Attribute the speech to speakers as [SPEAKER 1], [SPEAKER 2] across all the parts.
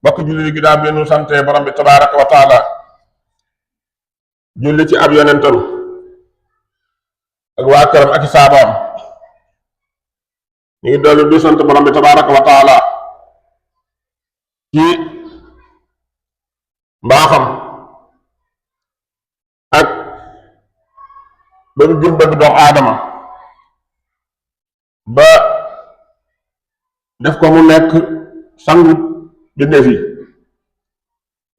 [SPEAKER 1] bokk julli gi daa bi nu sante borom bi tabaraka wa taala julli ci ab yonentam ak waa këram ak i saabaam ñu ngi dolli di sant borom bi tabaraka wa taala ci mbaaxam ak ba mu jëm bëgg doomu aadama ba def ko mu nekk sangu bindéef yi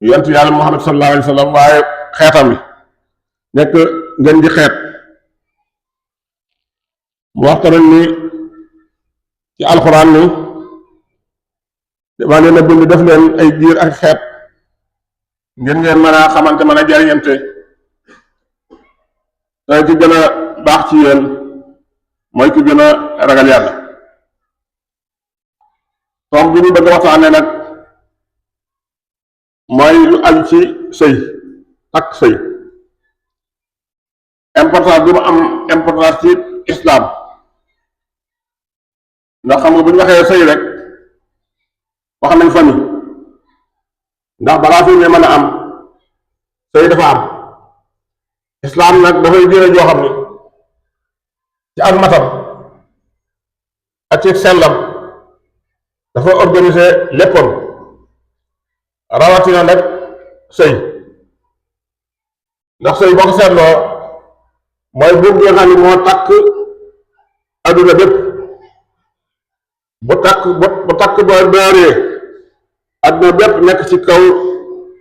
[SPEAKER 1] yonent yàlla Muhammad sallallahu alayhi wa sallam waaye xeetam bi nekk ngeen di xeet mu waxtaan ni ci alxuraan ni dama leen a bind def leen ay giir ak xeet ngeen mën a xamante mën a jariñante te ki gën a baax ci yéen mooy ki gën a ragal yàlla. tomb bi ñu bëgg a waxtaane nag mooy lu aju ci sëy takk sëy importance bi mu am importance ci islam ndax xam nga bu ñu waxee sëy rek wax nañ famille ndax balaa fi ne mën a am sëy dafa am islam nag dafay diine joo xam ni ci ak matam ak ci sellam dafa organiser léppam rawatina nag sëy ndax sëy boo ko seetloo mooy buum bi nga xam ni moo takk adduna bépp bu takk ba dooree adduna bépp nekk ci kaw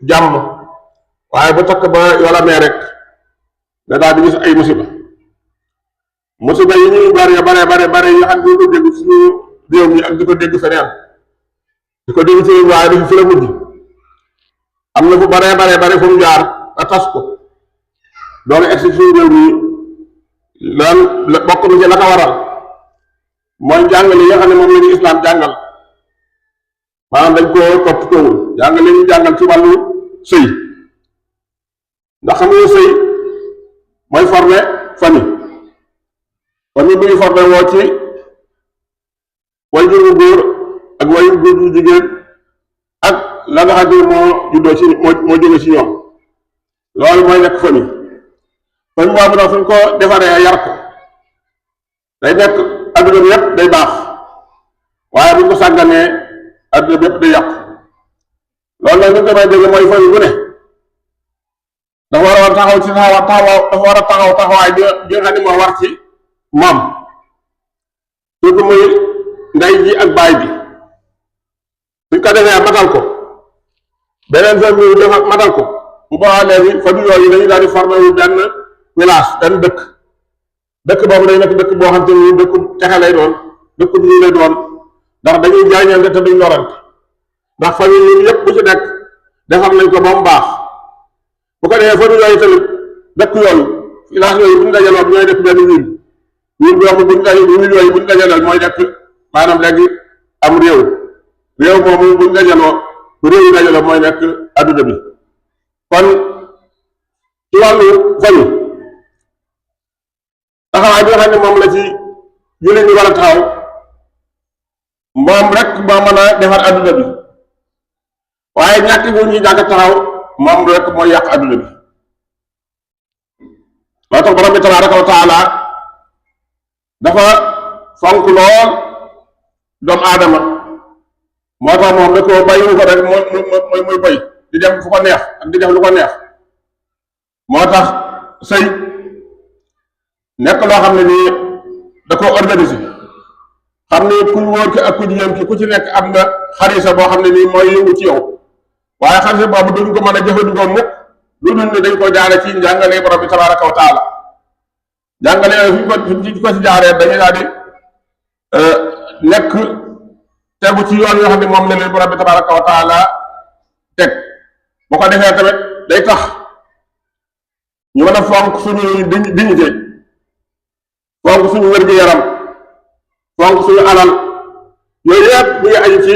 [SPEAKER 1] jàmm waaye bu takk ba yolamee rek nga daal di gis ay musiba yi ñuy bare yi xam ne ñu ko dégg suñu réew mi ak di ko dégg feneen di ko dégg ci waaye dafa fi la mujj am na fu bare fu mu jaar a tas ko doon egsi suñu réew mi loolu bokk na ci la ko waral mooy jàngale yi nga xam ne moom la ñu islam jàngal maanaam dañ koo toppatoowul jàngale ñu jàngal ci wàllu sëy ndax xam nga sëy mooy former famille bu ñu former woo ci way jur bu góor ak way jur bu jigéen ak la nga xam ne moo juddoo ci moo jóge ci ñoom loolu mooy nekk famille boobu nag suñ ko defaree yar ko day nekk adduna bi yépp day baax waaye buñ ko sàgganee adduna bi yépp day yàqu loolu nag ñu ko may dégg mooy famille bu ne dafa war a taxaw ci taxawaay bi nga xam ne moo war ci moom surtout muy ndey ji ak baay bi suñ ko defee matal ko beneen famille dafa matal ko bu boobaa léegi famille yooyu dañu daal di formé wu benn village benn dëkk boobu day nekk dëkk boo xam te ni dëkku texe lay doon dëkku ñu lay doon ndax dañuy jaañante te duñ lorante ndax famille yi yépp bu ci nekk defar nañ ko ba mu baax bu ko defee famille yooyu tamit dëkk yooyu village yooyu bu ñu dajaloo ñooy def benn ñun boobu bu ñu dajaloo mooy nekk maanaam léegi am réew moomu bu ñu dajaloo réew yi dajaloo mooy nekk adduna bi kon ci wàllu famille taxawaay bi nga xam ne moom la ci jullit ñi war a taxaw moom rek moo mën a defar adduna bi waaye ñàkk bu ñuy ñàkk taxaw moom rek mooy yàq adduna bi loo tax borom bi tabaraka wa taala dafa fonk lool doomu aadama moo tax moom da ko bàyyiwu ko rek muy boy di dem fu ko neex ak di def lu ko neex moo tax sëy nekk loo xam ne nii da ko organisé xam ne ku wóor ki ak ku jigéen ki ku ci nekk am nga xarisa boo xam ne nii mooy yëngu ci yow waaye xarisa boobu duñ ko mën a jëfandikoo mukk lu dul ne dañ ko jaare ci njàngale borom bi tabaraka wa taala jàngale yooyu fuñ ko ci jaaree dañuy daal di nekk tegu ci yoon yoo xam ne moom la leen borom bi tabaraka wa taala teg boo ko defee tamit day tax ñu mën a fonk suñuy dignité fonk suñu wér-gu-yaram fonk suñu alal yooyu yëpp ñu ngi aju ci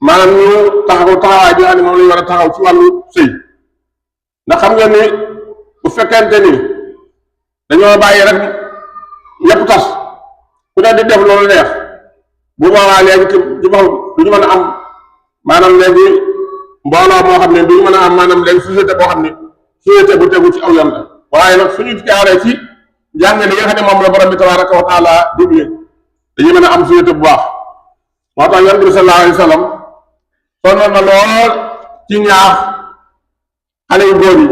[SPEAKER 1] maanaam ñu taxawaay bi nga xam ne moom la ñu war a taxaw ci wàllu sëy ndax xam nga ni bu fekkente ni dañoo bàyyi rek ñëpp tas ku ne di def loolu neex bu boobaa léegi ci boppam du ñu mën a am maanaam léegi mbooloo moo xam ne duñu mën a am maanaam léegi société boo xam ne société bu tegu ci aw yoon la waaye nag suñu jaaree ci njàngale yi nga xam ne moom la borom bi tabaraka wa taala digle dañuy mën a am société bu baax moo tax yonent bi sallallahu alayhi wa sallam sonnoon na lool ci ñaax xale yu góor yi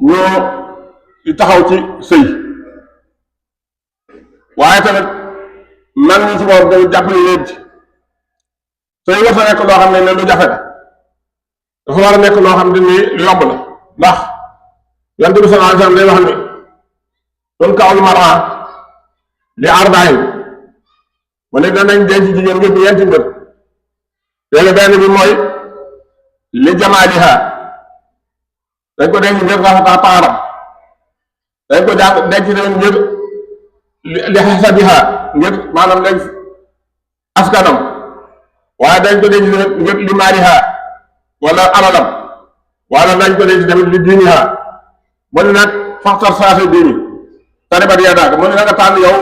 [SPEAKER 1] ñoo taxaw ci sëy waaye tamit man ñi ci moom dañu jàppale leen ci sëy war sa nekk loo xam ne lu jafe la dafa war a nekk loo xam ne ni lu yomb la ndax yonent bi sallallahu alayhi wa sallam day wax ni tunkahul mar'a li arba'in mu ne danañ denc jigéen ngir ñeenti mbir léegi benn bi mooy li jamaaliha dañ ko denc ngir rafetaa taaram dañ ko denc tamit ngir li xasabiha ngir maanaam léegi askanam waaye dañ ko denc tamit ngir li maaliha wala alalam wala dañ ko denc tamit li diiniha mu ne nag faxtar saase diini taribat yadaaka mu ne na nga tànn yow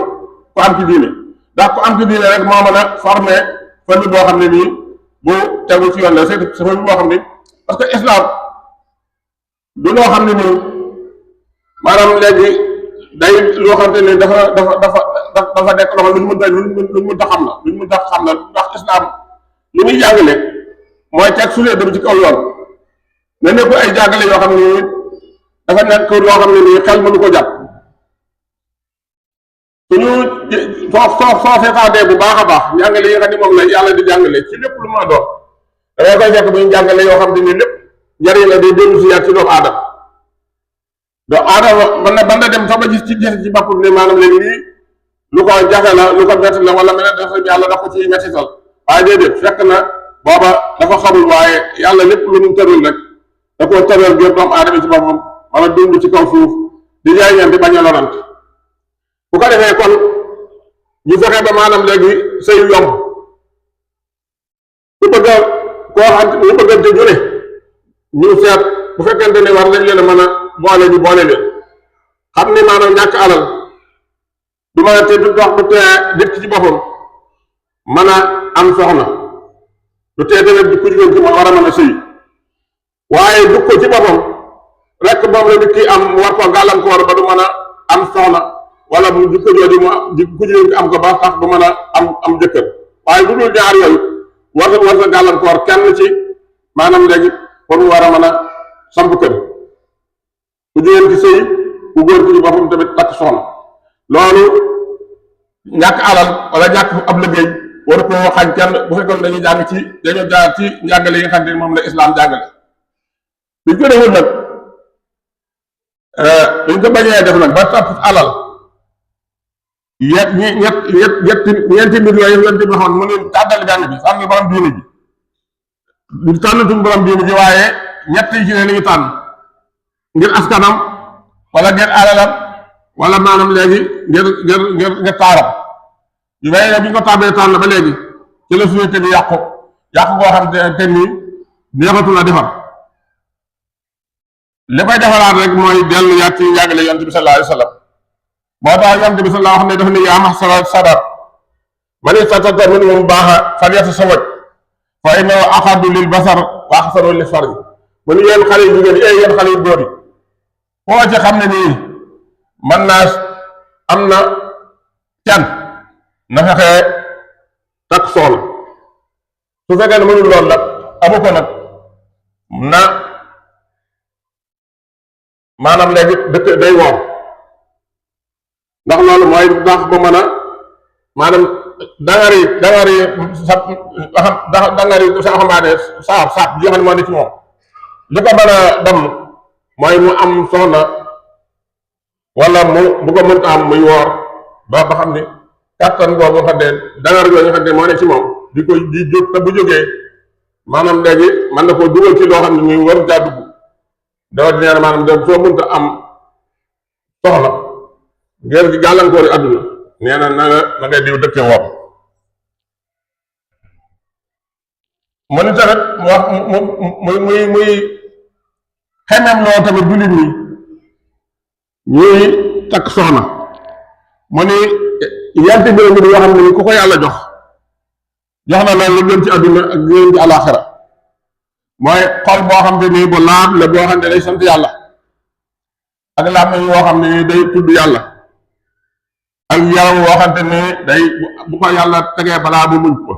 [SPEAKER 1] ku am ci diine ndax ku am ci diine rek moo mën a formé famille boo xam ne nii bu tegu ci yoon la c'est famille boo xam ne parce que islam du loo xam ne nii maanaam léegi day loo xam ne dafa nekk loo xam luñ mën ta xam la luñ mën ta xam la ndax islam li muy jàngale mooy teg société bi ci kaw yoon ne nekk ay jàngale yoo xam ne nii dafa nekk loo xam ne nii xel mënu ko jàpp suñu soo seetaatee bu baax a baax njàngale yi nga xam ne moom la yàlla di jàngale ci lépp lu ma doon dangay koy fekk bu ñu jàngale yoo xam ne nii lépp njariñ la day dellu si yaat ci doomu aadama mën na dem sax ba gis ci bopp ne maanaam léegi lii lu ko jafe la lu ko metti la wala meneen dafa yàlla da ko ci mettital waaye déedéet fekk na booba dafa xamul waaye yàlla lépp lu mu tëral rek da koo tëral ngir doomu aadama ci boppam mën a dund ci kaw suuf di jariñante bañ a lorante bu ko defee kon ñu fexe ba maanaam léegi sëy yomb ku bëgg a koo xam ñu bëgg a june ñu seet bu fekkente ne war nañ leen a mën a boole ñu boole leen xam ni maanaam ñàkk alal du mën a te du dox du tee nit ci boppam mën a am soxna du tee tamit ku jigéen ci war a mën a sëy waaye du ko ci boppam rek moom la nit ki am war ko gàllankoor ba du mën a am soxna wala mu jikko jooju mu ku jigéen ki am ko ba tax du mën a am jëkkër waaye bu dul ñaar yooyu war sa gàllankoor kenn ci maanaam léegi pour mu war a mën a samp kër ku jigéen ki sëy ku góor ki ci boppam tamit takk soxna loolu ñàkk alal wala ñàkk ab liggéey war ko xañ kenn bu fekkoon dañuy jàng ci dañoo jaar ci njàngale yi nga xam ne moom la islam jàngale biñ ko deful nag biñ ko bañee def nag ba topp alal ñeenti mbir yooyu yonent bi waxoon mu ne tànnal benn bi tànnal borom diine ji tànnatuñ borom diine ji waaye ñett yi ci ne lañu tànn ngir askanam wala ngir alalam wala maanaam léegi ngir taaram yu may ne bi ñu ko tàmbee tànn ba léegi ci la société bi yàqu koo xam te nii neexatu la defar li koy defaraat rek mooy dellu yaat ci njàngale yonent bi sallallahu alayhi wa sallam moo tax yonent bi sallallahu alayhi wa sallam daf ne yaa mahsara sadar man istata'ta minkum baaxa falyatazawwaj fa innahu aghaddu lil basar wa ahsanu lil farj mu ne yéen xale yu jigéen yéen xale yu góor yi foo ci xam ne nii man naa am na can na fexe takk soxna su fekkee ne mënul loolu nag amu ko nag na maanaam léegi dëkk day woor ndax loolu mooy tax ba mën a maanaam dangari sa xamaane saab bi nga xam ne moo ne ci moom li ko mën a dem mooy mu am soxna wala mu bu ko mënta am muy woor ba xam ni kàttan boobu xam ne dangar yooyu nga xam ne moo ne ci moom di jóg te bu jógee maanaam léegi mën na koo dugal ci loo xam ne muy war jaa dugg dafa di neen maanaam de soo mënta am soxla ngir gi gàllankoor yi àdduna nee na na ngay diw dëkke woom mu ni tamit mu wax muy xemem loo tamit jullit ñi ñuy takk soxna mu ni yanti mbir mi yoo xam ne ku ko yàlla jox na la lu gën ci àdduna ak gën ci àllaaxira mooy xol boo xam ne nii bu laab la boo xam ne day sant yàlla ak làmmiñ woo xam ne nii day tudd yàlla ak yaram woo xam ne day bu ko yàlla tegee balaa bu muñ ko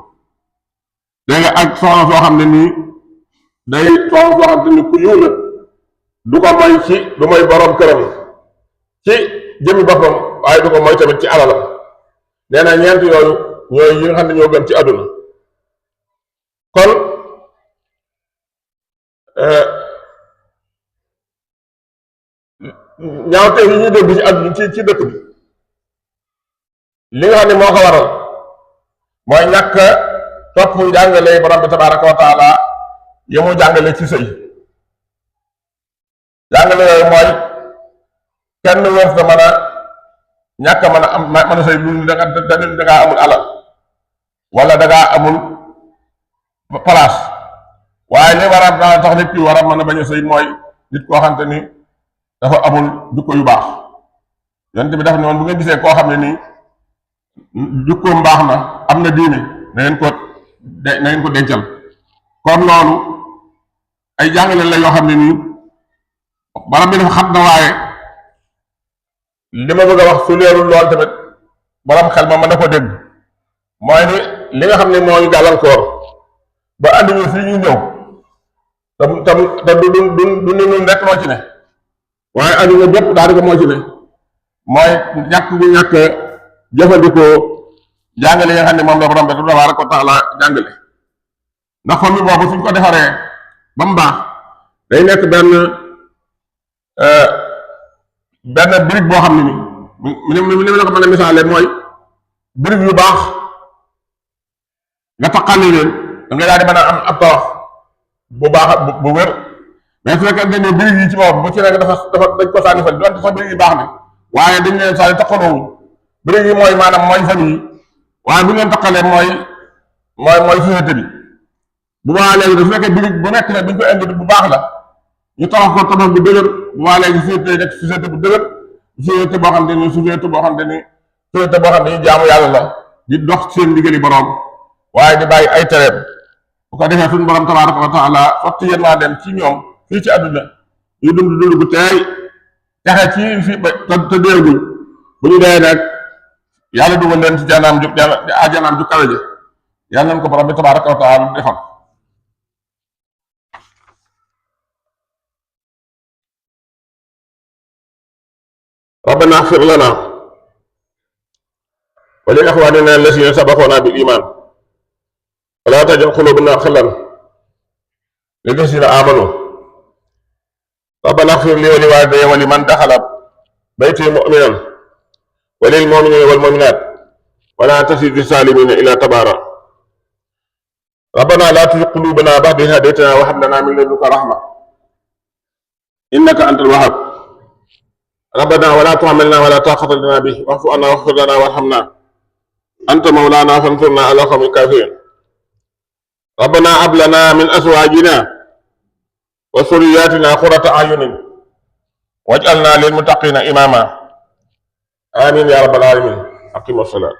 [SPEAKER 1] dégg nga ak soxna soo xam ne nii day soxna soo xam ne ni ku yiw la du ko moy ci du moy borom këram ci jëmi boppam waaye du ko moy tamit ci alalam nee na ñeent yooyu ñooy yi nga xam ne ñoo gën ci àdduna kon ñaawteef yi ñuy dégg ci àdduna ci dëkk bi li nga xam ne moo ko waral mooy ñàkk topp jàngale borom bi tabaraka wa taala yi mu jàngale ci sëy jàngale yooyu mooy kenn wër sa mën a ñàkk mën a am mën a sëy lu dangaa amul alal wala dangaa amul place waaye li war a dana tax nit ki war a mën a bañ a sëy mooy nit koo xamante ni dafa amul jukko yu baax yonent bi dafa ne woon bu ngeen gisee koo xam ne nii jukkoom baax na am na diine na ngeen ko dencal kon loolu ay jàngale la yoo xam ne nii barab bi dafa xam na waaye li ma bëgg a wax su leerul lool tamit borom xel ma mën na ko dégg mooy ni li nga xam ne moo ñu gàllankoor ba andi ñu fii ñu ñëw te du nun rek moo ci ne waaye adduna bépp daanaka moo ci ne mooy ñàkk bu ñàkk jëfandikoo jàngale yi nga xam ne moom la borom bi tabaaraka wa taala jàngale ndax famille boobu suñ ko defaree ba mu baax day nekk benn brique boo xam ne ni mi la ko mën a misaale mooy brique yu baax nga taqale leen da ngay daal di mën a am ab tabax bu baax bu wér mais su fekkee ne brique yi ci boppam bu ci nekk dafa dañ ko sànni fa donte sax brique yi baax na waaye dañ leen sànni taqaloowuñ brique yi mooy maanaam mooy famille yi waaye bu ñu leen taqalee mooy société bi bu baax léegi da su fekkee brique bu nekk ne buñ ko indi bu baax la ñu tabax ko tabax bu dëgër bu baax léegi société nekk société bu dëgër société boo xam ne ni société boo xam ne ni société boo xam ne ñu jaamu yàlla la di dox seen ndigali boroom waaye di bàyyi ay tereem bu ko defee suñu borom tabaaraka wa taala sotti yéen maa dem ci ñoom fii ci àdduna ñu dund gu teey texe ci fi te déegul bu ñu dee nag yàlla dugal leen ci ajanaam ju kawe ji yàlla nañ ko borom bi tabaaraka wa taala defal ربنا اغفر لنا ولإخواننا الذين سبقونا بالإيمان ولا تجعل قلوبنا غلا للذين آمنوا ربنا اغفر لي ولوالدي ولمن دخل بيتي مؤمنا وللمؤمنين والمؤمنات ولا تزد الظالمين إلا تبارا ربنا لا تزغ قلوبنا بعد إذ هديتنا وهب لنا من لدنك رحمة إنك أنت الوهاب ربنا ولا تحملنا ولا طاقة لنا به واعف عنا واغفر لنا وارحمنا أنت مولانا فانصرنا على القوم الكافرين ربنا هب لنا من أزواجنا وذرياتنا قرة أعين واجعلنا للمتقين إماما آمين يا رب العالمين أقم الصلاة